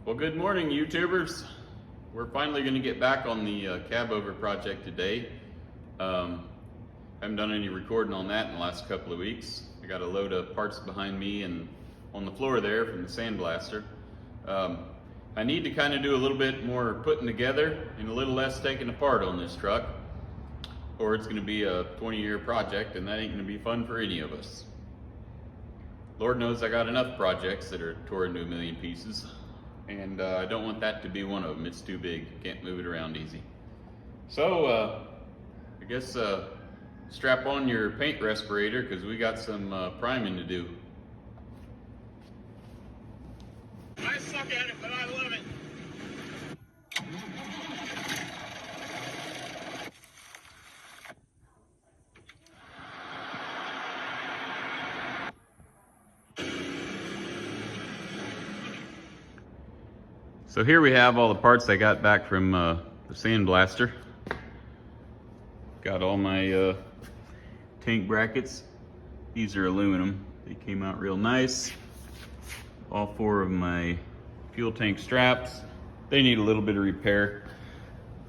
Well, good morning, YouTubers. We're finally going to get back on the Cabover project today. Haven't done any recording on that in the last couple of weeks. I got a load of parts behind me and on the floor there from the sandblaster. I need to kind of do a little bit more putting together and a little less taking apart on this truck, or it's going to be a 20-year project, and that ain't going to be fun for any of us. Lord knows I got enough projects that are tore into a million pieces. And I don't want that to be one of them. It's too big. Can't move it around easy. So I guess strap on your paint respirator because we got some priming to do. I suck at it, but I love it. So here we have all the parts I got back from the sandblaster. Got all my tank brackets. These are aluminum. They came out real nice. All four of my fuel tank straps. They need a little bit of repair.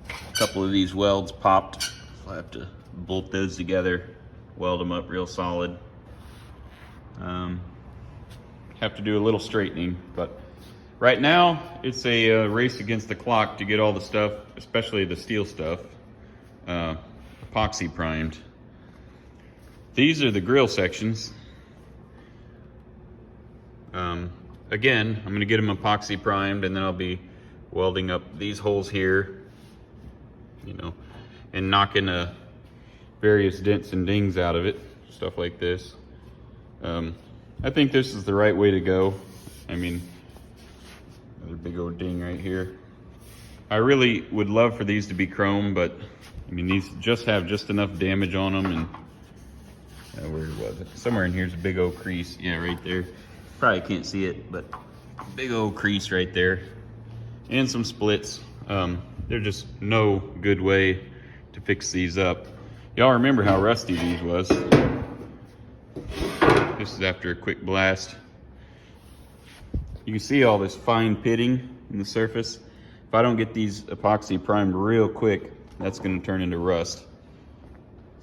A couple of these welds popped, so I have to bolt those together, weld them up real solid. Have to do a little straightening, but right now, it's a race against the clock to get all the stuff, especially the steel stuff, epoxy primed. These are the grill sections. Again, I'm gonna get them epoxy primed, and then I'll be welding up these holes here, you know, and knocking various dents and dings out of it, stuff like this. I think this is the right way to go. I mean, another big old ding right here. I really would love for these to be chrome, but I mean, these just have just enough damage on them. And where was it? Somewhere in here's a big old crease. Yeah, right there. Probably can't see it, but big old crease right there. And some splits. They're just no good way to fix these up. Y'all remember how rusty these was. This is after a quick blast. You can see all this fine pitting in the surface. If I don't get these epoxy primed real quick, that's going to turn into rust.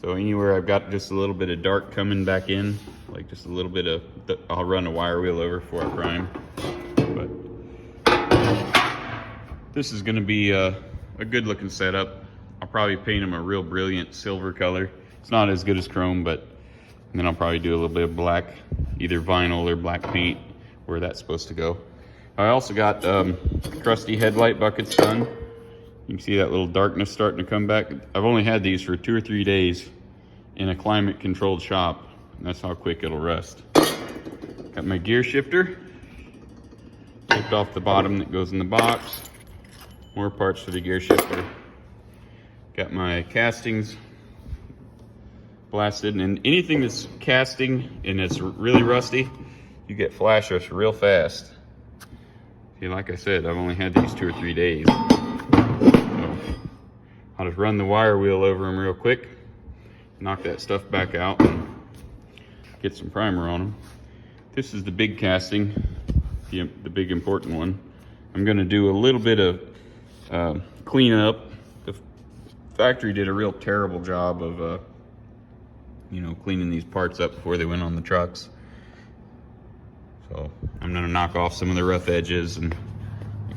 So anywhere I've got just a little bit of dark coming back in, like just a little bit of, I'll run a wire wheel over before I prime. But this is going to be a good looking setup. I'll probably paint them a real brilliant silver color. It's not as good as chrome, but then I'll probably do a little bit of black, either vinyl or black paint, where that's supposed to go. I also got crusty headlight buckets done. You can see that little darkness starting to come back. I've only had these for 2 or 3 days in a climate controlled shop, and that's how quick it'll rust. Got my gear shifter. Chipped off the bottom that goes in the box. More parts for the gear shifter. Got my castings blasted, and anything that's casting and it's really rusty, you get flashes real fast. See, like I said, I've only had these 2 or 3 days. So I'll just run the wire wheel over them real quick, knock that stuff back out, and get some primer on them. This is the big casting, the big important one. I'm gonna do a little bit of cleanup. The factory did a real terrible job of you know, cleaning these parts up before they went on the trucks. So I'm gonna knock off some of the rough edges and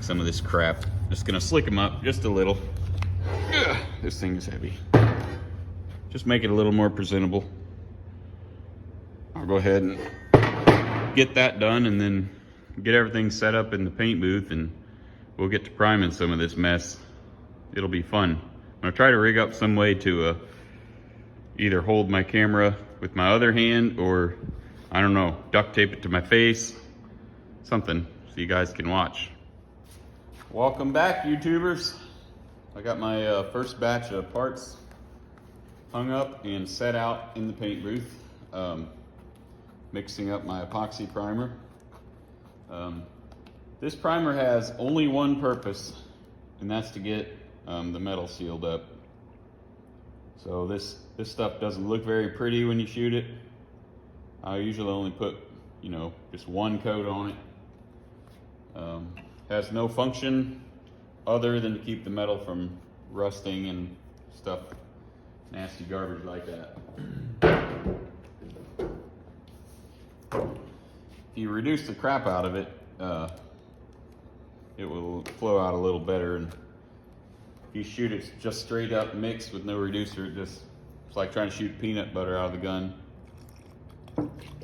some of this crap. Just gonna slick them up just a little. Ugh, this thing is heavy. Just make it a little more presentable. I'll go ahead and get that done and then get everything set up in the paint booth, and we'll get to priming some of this mess. It'll be fun. I'm gonna try to rig up some way to either hold my camera with my other hand, or I don't know, duct tape it to my face, something, so you guys can watch. Welcome back, YouTubers. I got my first batch of parts hung up and set out in the paint booth, mixing up my epoxy primer. This primer has only one purpose, and that's to get the metal sealed up. So this stuff doesn't look very pretty when you shoot it. I usually only put, you know, just one coat on it. Has no function other than to keep the metal from rusting and stuff, nasty garbage like that. If you reduce the crap out of it, it will flow out a little better. And if you shoot it just straight up mixed with no reducer, it's like trying to shoot peanut butter out of the gun.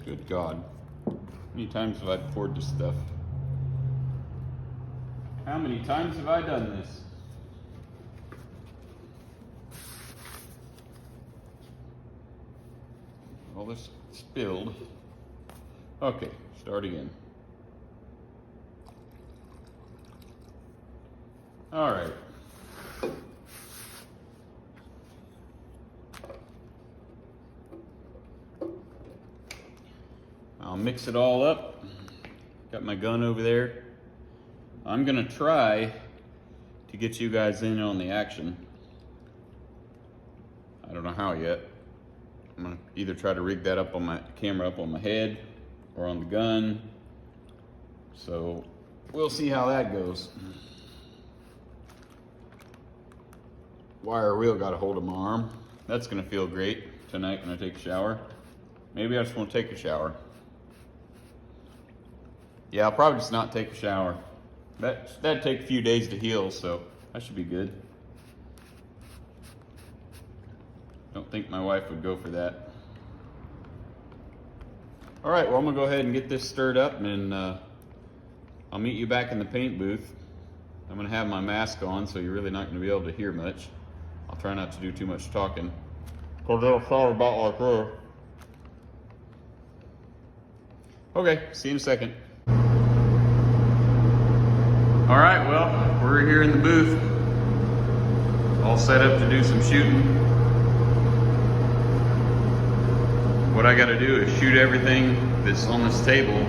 Good God. How many times have I poured this stuff? How many times have I done this? All this spilled. Okay, start again. All right. I'll mix it all up. Got my gun over there. I'm gonna try to get you guys in on the action. I don't know how yet. I'm gonna either try to rig that up on my camera up on my head or on the gun. So we'll see how that goes. Wire wheel got a hold of my arm. That's gonna feel great tonight when I take a shower. Maybe I just won't take a shower. Yeah, I'll probably just not take a shower. That'd take a few days to heal, so that should be good. Don't think my wife would go for that. All right, well, I'm gonna go ahead and get this stirred up, and I'll meet you back in the paint booth. I'm gonna have my mask on, so you're really not gonna be able to hear much. I'll try not to do too much talking, cause it'll sound about like this. Okay, see you in a second. All right, well, we're here in the booth, all set up to do some shooting. What I gotta do is shoot everything that's on this table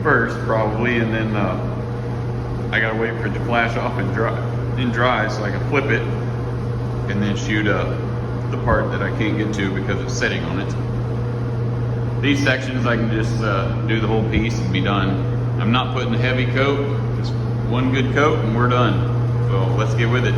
first, probably, and then I gotta wait for it to flash off and dry so I can flip it and then shoot the part that I can't get to because it's sitting on it. These sections I can just do the whole piece and be done. I'm not putting a heavy coat, just one good coat and we're done. So let's get with it.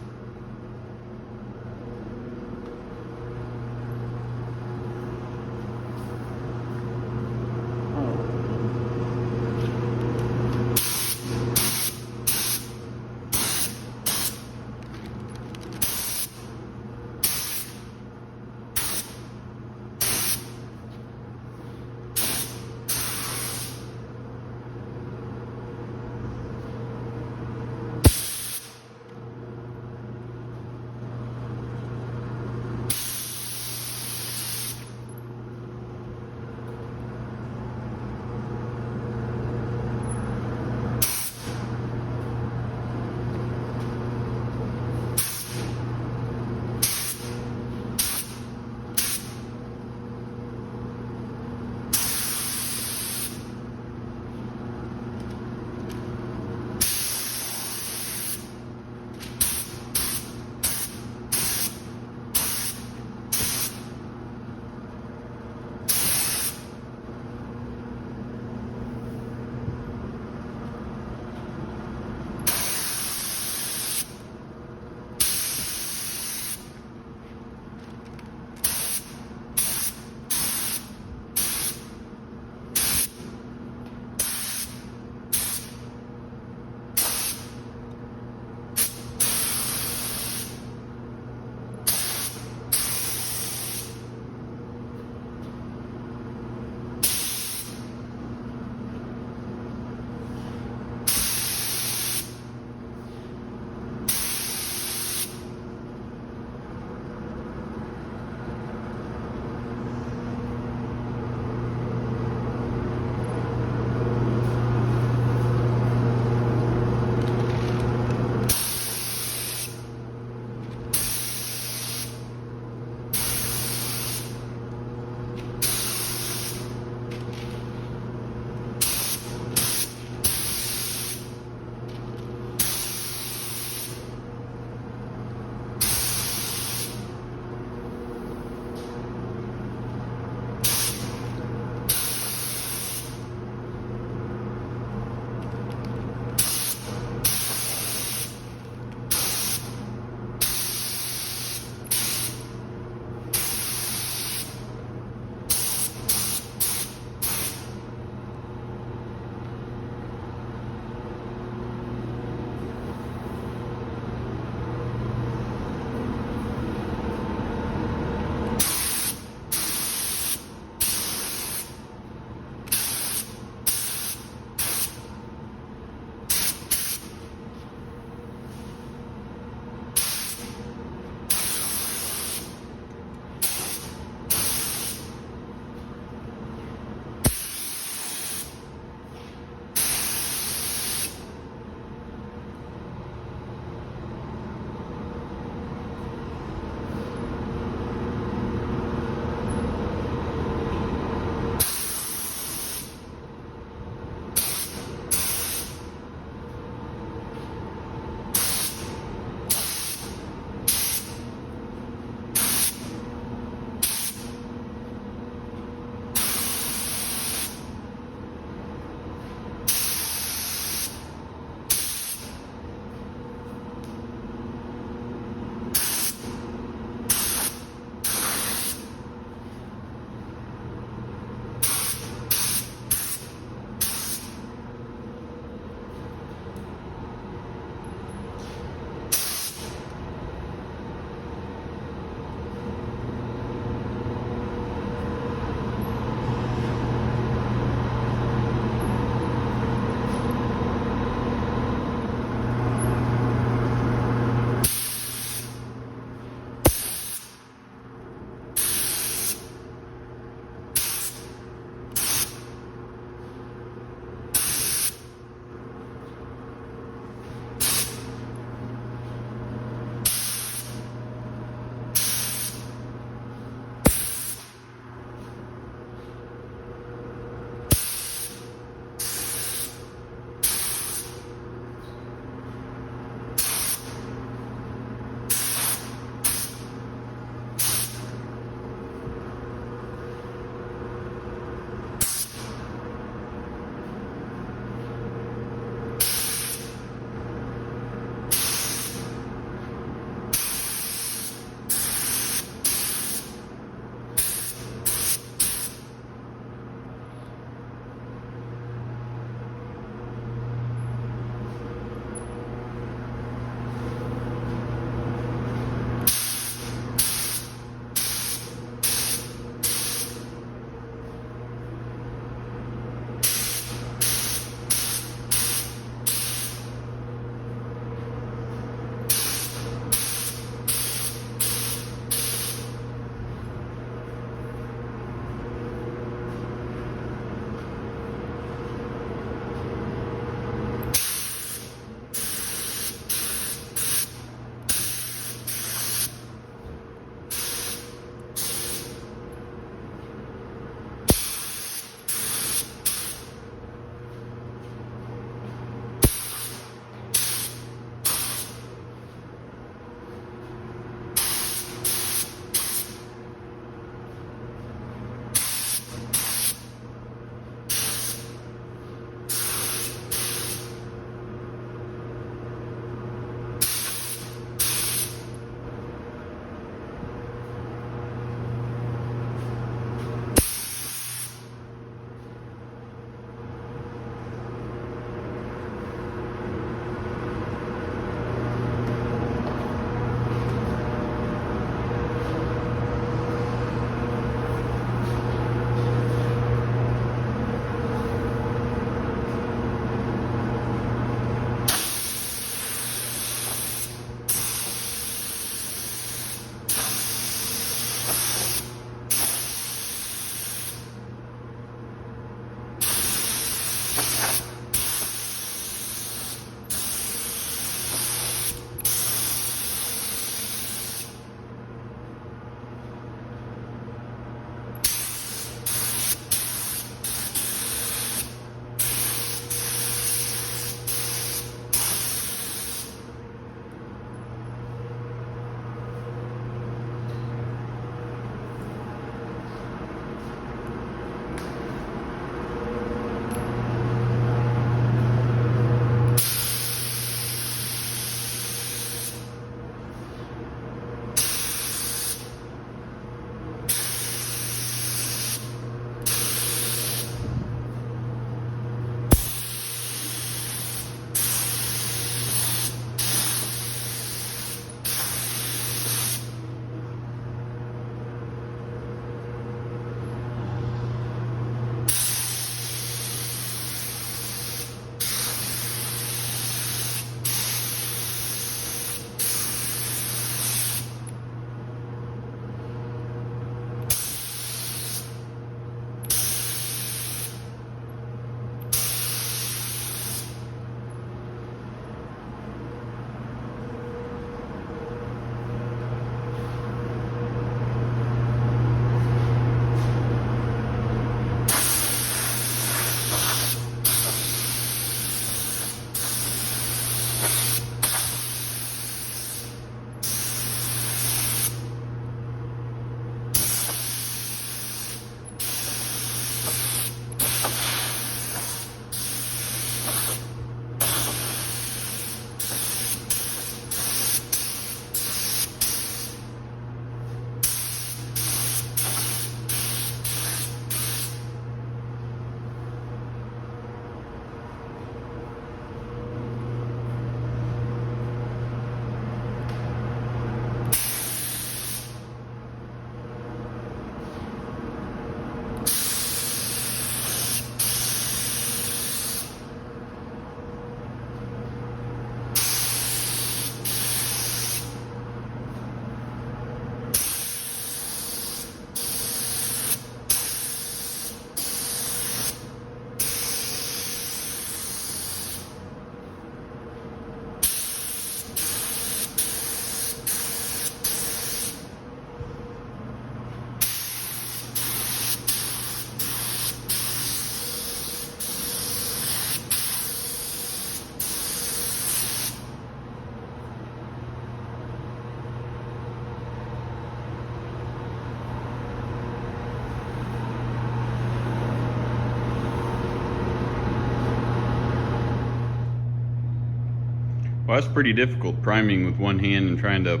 Well, that's pretty difficult, priming with one hand and trying to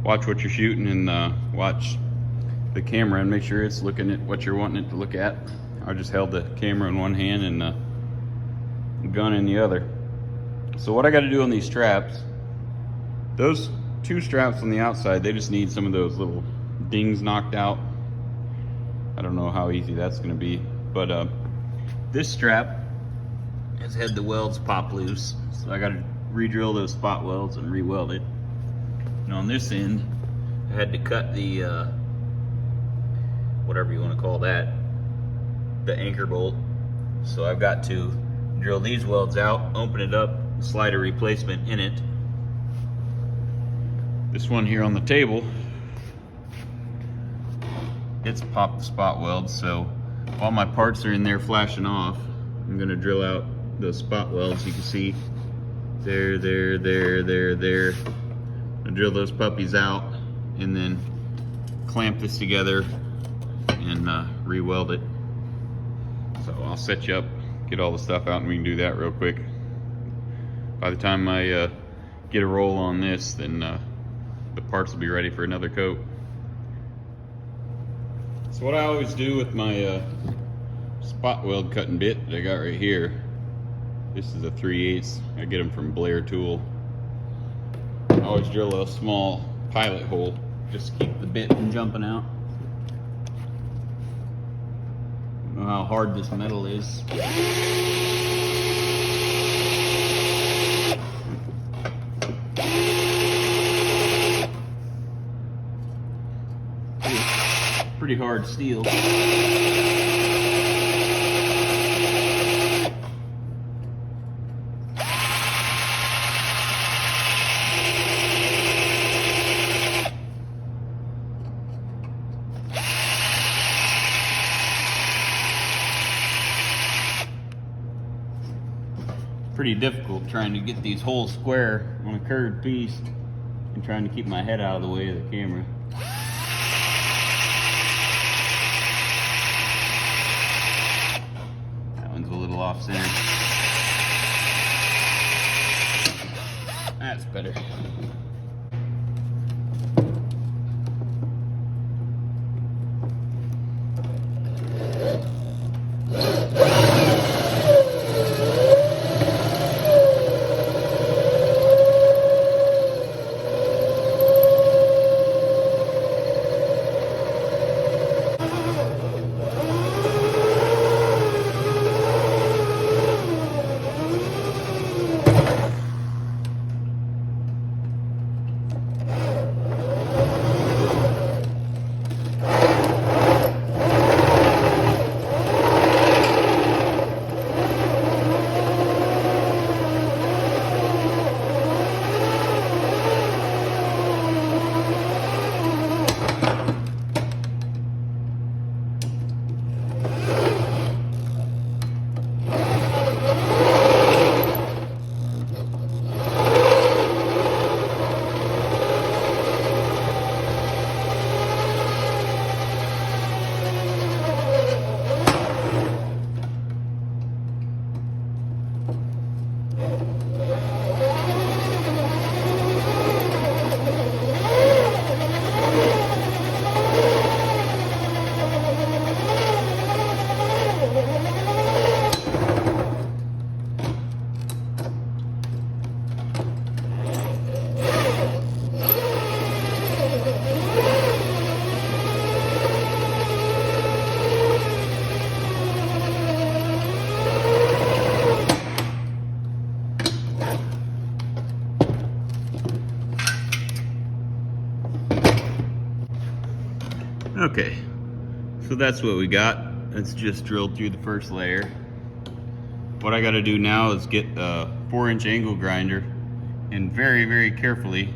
watch what you're shooting and watch the camera and make sure it's looking at what you're wanting it to look at. I just held the camera in one hand and the gun in the other. So what I got to do on these straps, those two straps on the outside, they just need some of those little dings knocked out. I don't know how easy that's going to be, but this strap has had the welds pop loose, so I got to re-drill those spot welds and re-weld it. And on this end, I had to cut the whatever you want to call that, the anchor bolt. So I've got to drill these welds out, open it up, and slide a replacement in it. This one here on the table, it's popped the spot weld, so while my parts are in there flashing off, I'm gonna drill out those spot welds. You can see there. I'll drill those puppies out and then clamp this together and re-weld it. So I'll set you up, get all the stuff out, and we can do that real quick. By the time I get a roll on this, then the parts will be ready for another coat. So what I always do with my spot weld cutting bit that I got right here, this is a 3/8. I get them from Blair Tool. I always drill a small pilot hole just to keep the bit from jumping out. I don't know how hard this metal is. Pretty hard steel. Pretty difficult trying to get these holes square on a curved piece and trying to keep my head out of the way of the camera. That one's a little off center. That's better. Okay, so that's what we got. It's just drilled through the first layer. What I gotta do now is get a 4-inch angle grinder and very, very carefully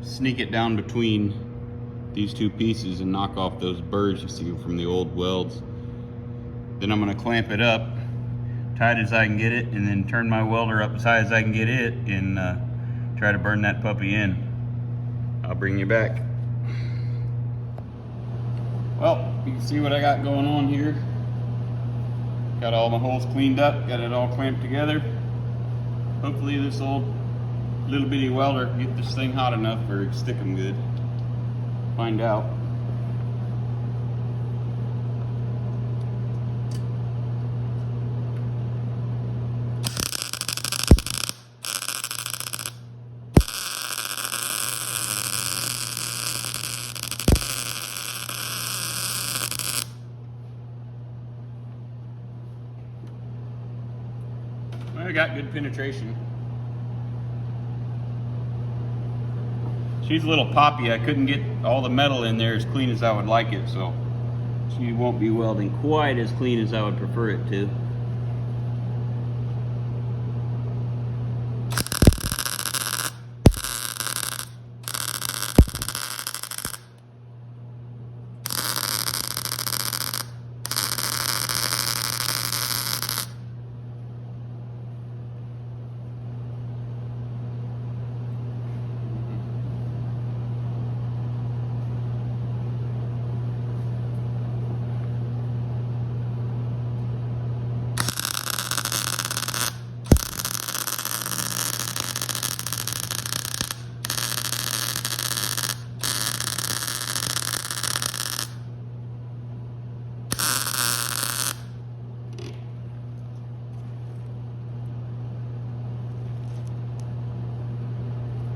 sneak it down between these two pieces and knock off those burrs you see from the old welds. Then I'm gonna clamp it up tight as I can get it, and then turn my welder up as high as I can get it, and try to burn that puppy in. I'll bring you back. Well, you can see what I got going on here. Got all my holes cleaned up, got it all clamped together. Hopefully this old little bitty welder can get this thing hot enough or stick them good. Find out. I got good penetration. She's a little poppy. I couldn't get all the metal in there as clean as I would like it, so she won't be welding quite as clean as I would prefer it to.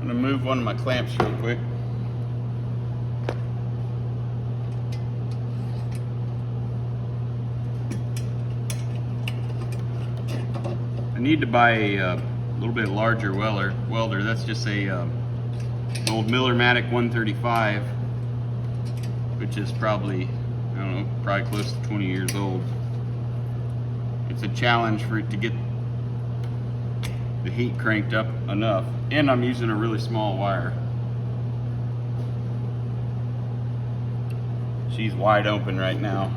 I'm gonna move one of my clamps real quick. I need to buy a little bit larger welder. That's just a old Miller-Matic 135, which is probably, I don't know, probably close to 20 years old. It's a challenge for it to get the heat cranked up enough, and I'm using a really small wire. She's wide open right now,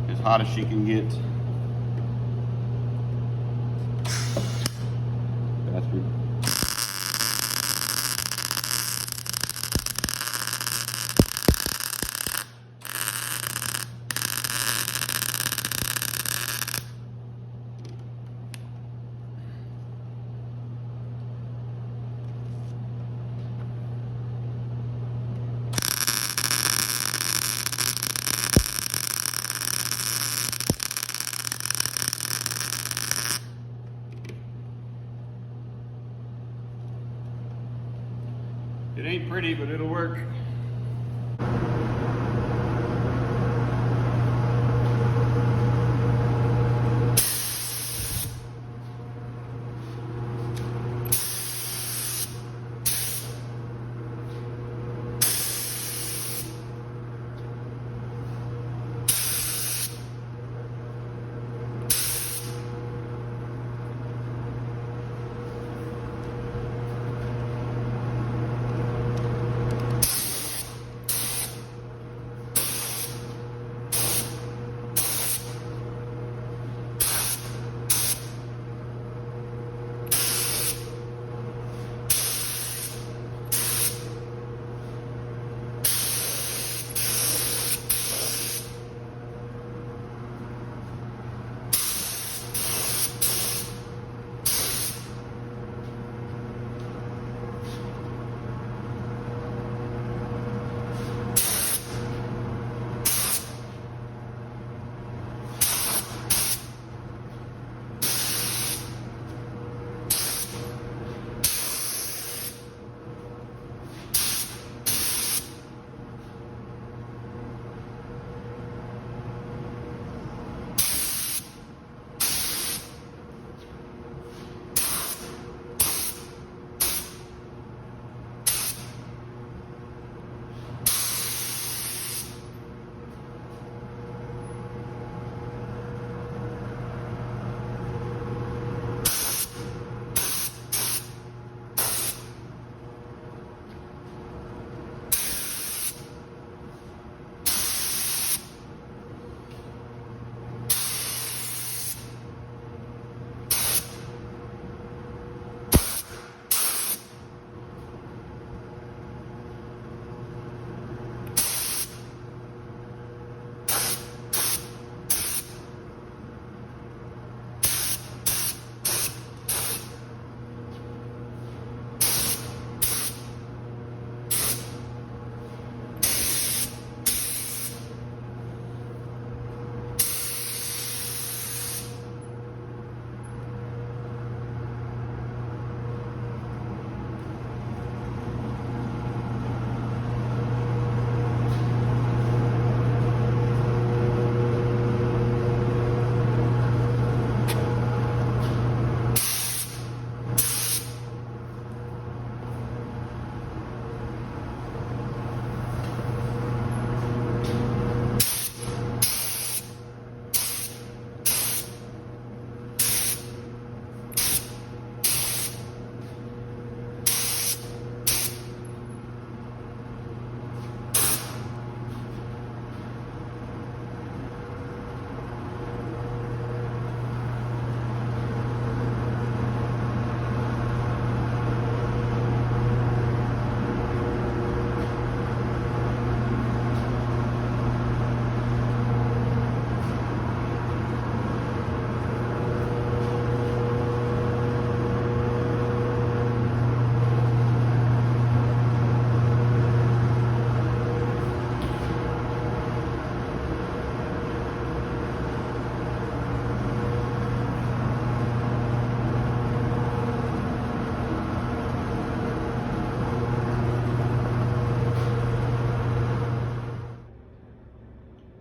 as hot as she can get. Bastard. It ain't pretty, but it'll work.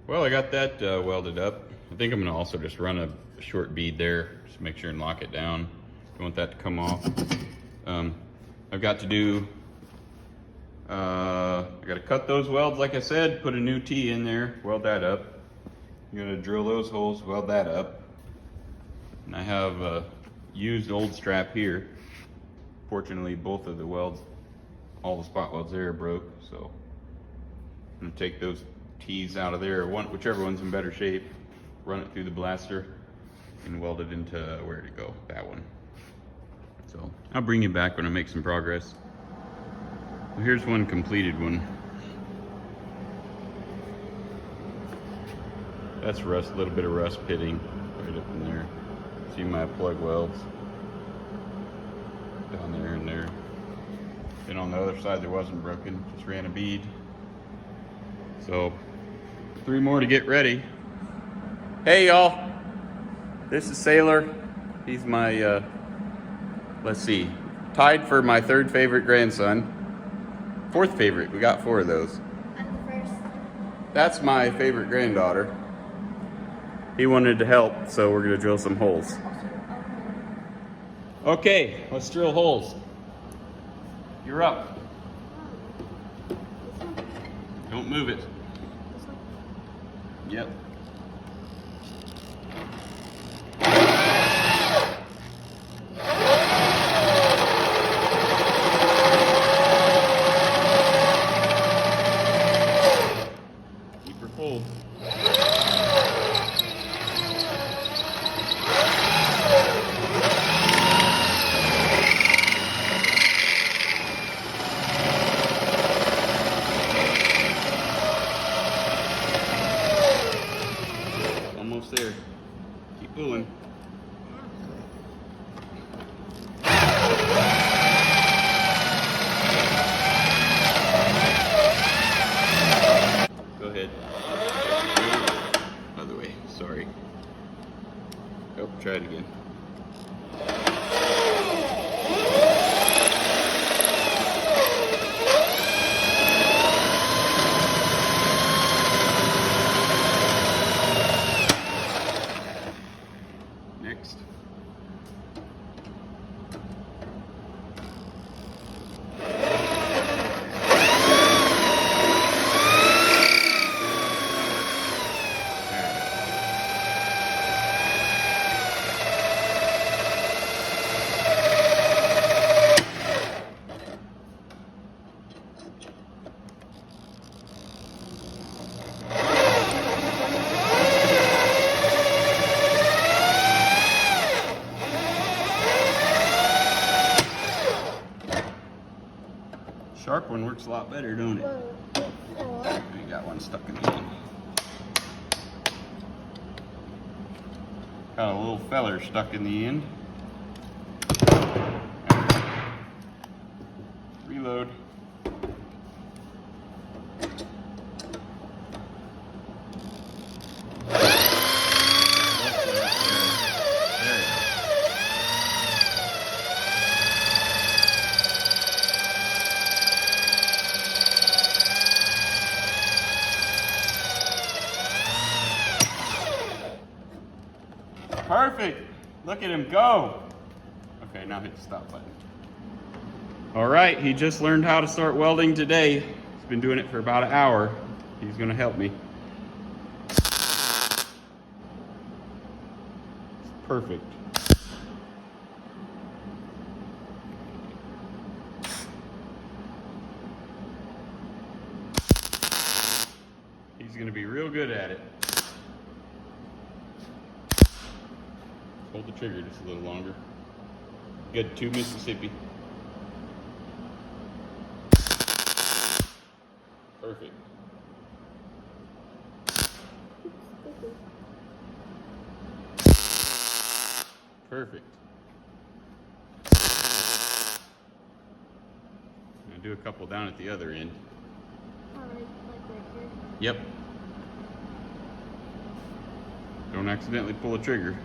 Well, I got that welded up. I think I'm gonna also just run a short bead there, just make sure and lock it down. Don't want that to come off. I've got to do, I gotta cut those welds like I said, put a new T in there, weld that up. I'm gonna drill those holes, weld that up. And I have a used old strap here. Fortunately, both of the welds, all the spot welds there are broke, so I'm gonna take those T's out of there, whichever one's in better shape, run it through the blaster and weld it into where to go, that one. So I'll bring you back when I make some progress. Well, here's one completed one. That's rust, a little bit of rust pitting right up in there. See my plug welds down there and there. Then on the other side there wasn't broken, just ran a bead. So 3 more to get ready. Hey y'all, this is Sailor. He's my, let's see, tied for my 3rd favorite grandson. 4th favorite, we got 4 of those. I'm the first. That's my favorite granddaughter. He wanted to help, so we're gonna drill some holes. Okay, let's drill holes. You're up. Don't move it. Yep. Keep her full. Almost there. Keep pulling. Go ahead. Other way. Sorry. Oh, try it again. Next. Sharp one works a lot better, don't it? We got one stuck in the end. Got a little feller stuck in the end. Reload. Perfect. Look at him go. Okay, now hit the stop button. All right, he just learned how to start welding today. He's been doing it for about an hour. He's gonna help me. Perfect. He's gonna be real good at it. Hold the trigger just a little longer. Good, 2 Mississippi. Perfect. Perfect. I'm gonna do a couple down at the other end. Like right here. Yep. Don't accidentally pull a trigger.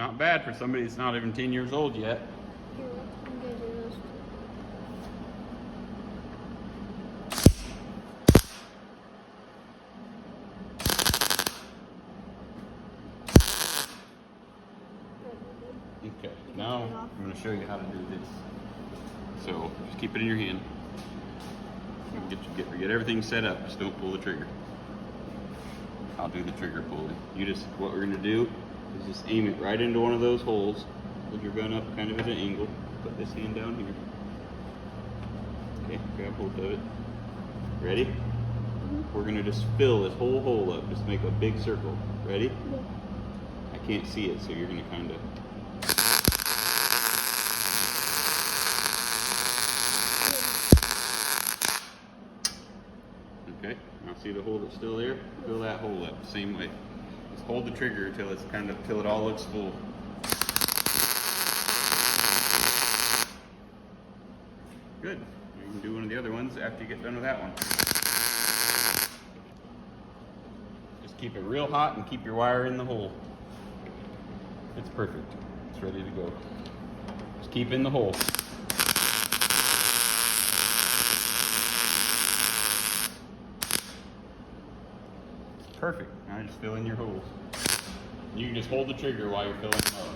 not bad for somebody that's not even 10 years old yet. Here, I'm gonna do those two. Okay, now I'm going to show you how to do this. So just keep it in your hand. Get everything set up. Just don't pull the trigger. I'll do the trigger pulling. What we're going to do is just aim it right into one of those holes. Hold your gun up kind of at an angle. Put this hand down here. Okay, grab hold of it. Ready? We're going to just fill this whole hole up. Just make a big circle. Ready? Yeah. I can't see it, so you're going to kind of... Okay, now see the hole that's still there? Fill that hole up the same way. Just hold the trigger until it all looks full. Good. You can do one of the other ones after you get done with that one. Just keep it real hot and keep your wire in the hole. It's perfect. It's ready to go. Just keep in the hole. Perfect. Now just fill in your holes. You can just hold the trigger while you're filling them up.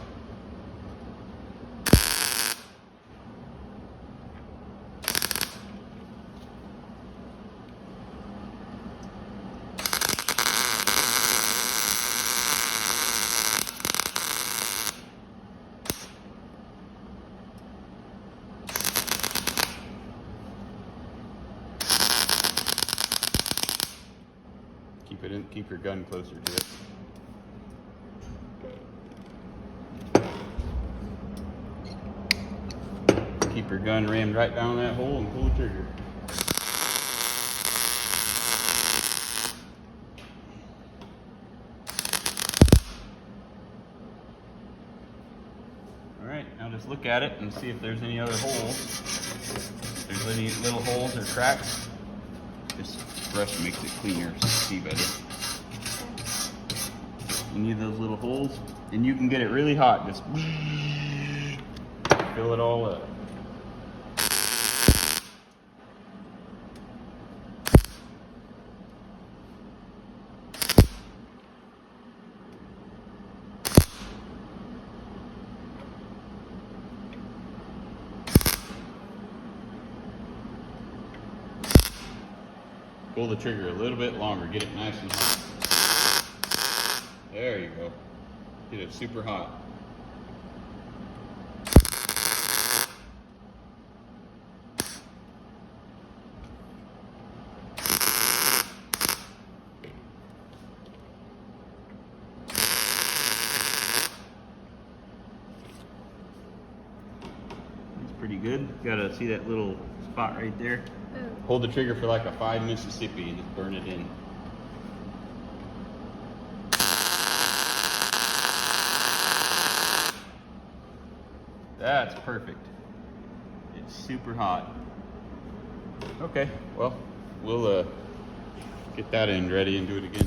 Keep your gun closer to it. Keep your gun rammed right down that hole and pull the trigger. Alright, now just look at it and see if there's any other holes. If there's any little holes or cracks, this brush makes it cleaner so you see better. Any of those little holes, and you can get it really hot. Just fill it all up. Pull the trigger a little bit longer. Get it nice and hot. There you go. Get it super hot. That's pretty good. Gotta see that little spot right there. Hold the trigger for like a 5 Mississippi and just burn it in. That's perfect. It's super hot. Okay, well, we'll get that end ready and do it again.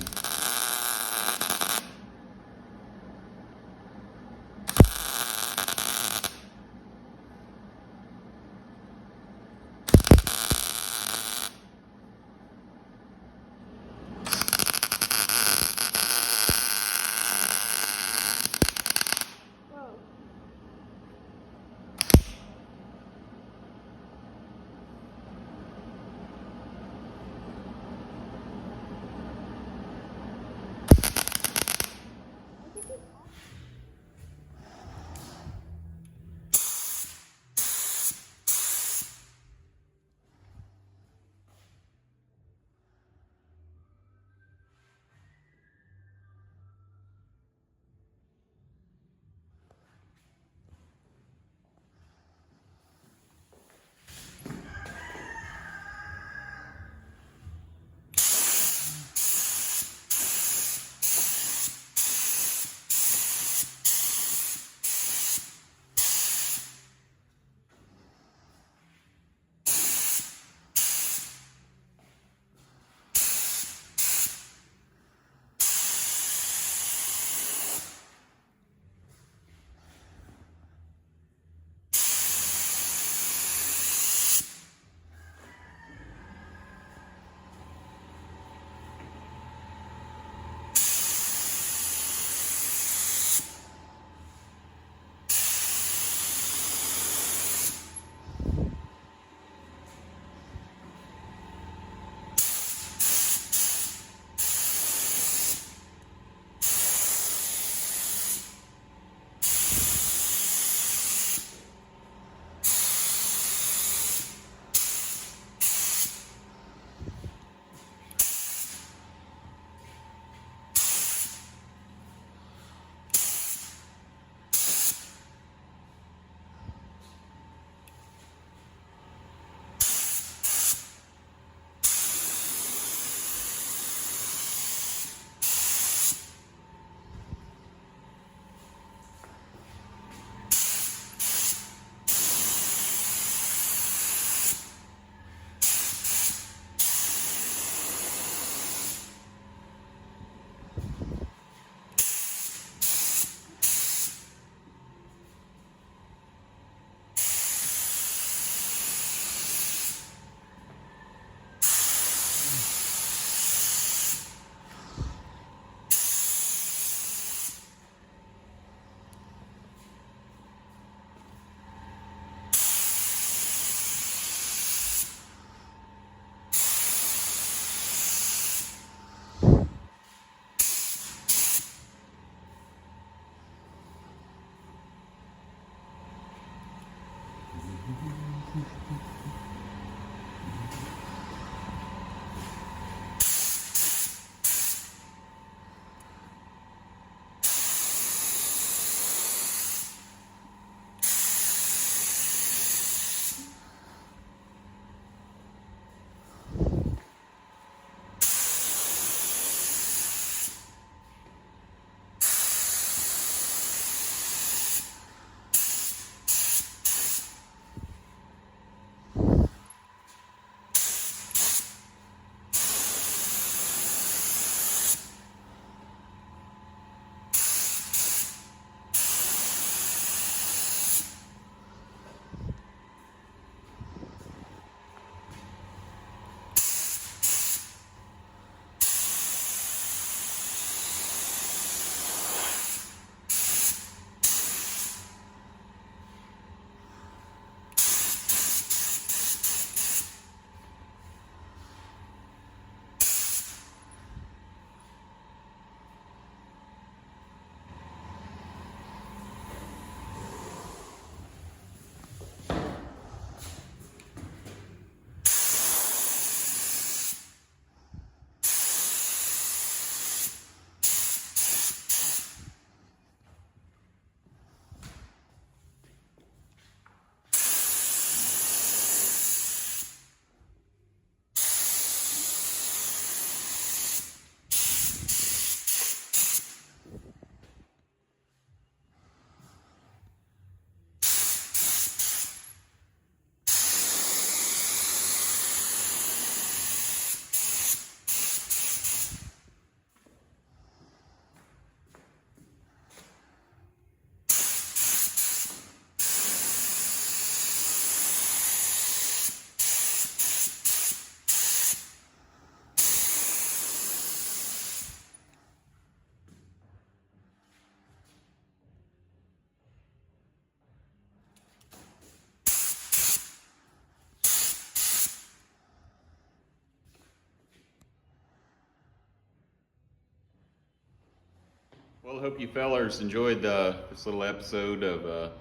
Well, I hope you fellers enjoyed this little episode of the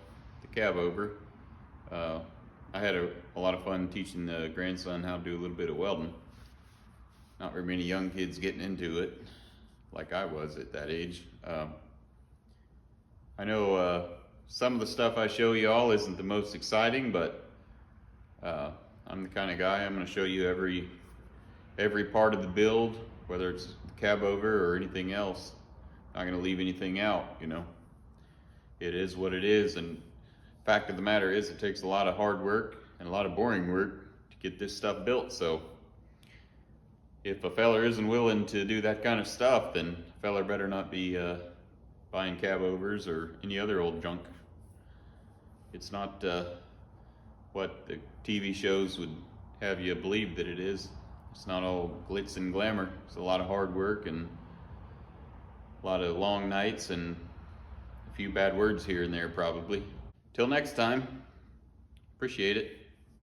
Cabover. I had a lot of fun teaching the grandson how to do a little bit of welding. Not very many young kids getting into it like I was at that age. I know some of the stuff I show you all isn't the most exciting, but I'm the kind of guy, I'm going to show you every part of the build, whether it's the Cabover or anything else. Not going to leave anything out, you know. It is what it is, and fact of the matter is it takes a lot of hard work and a lot of boring work to get this stuff built. So if a feller isn't willing to do that kind of stuff, then a feller better not be buying Cabovers or any other old junk. It's not what the TV shows would have you believe that it is. It's not all glitz and glamour. It's a lot of hard work and a lot of long nights and a few bad words here and there probably. Till next time, appreciate it.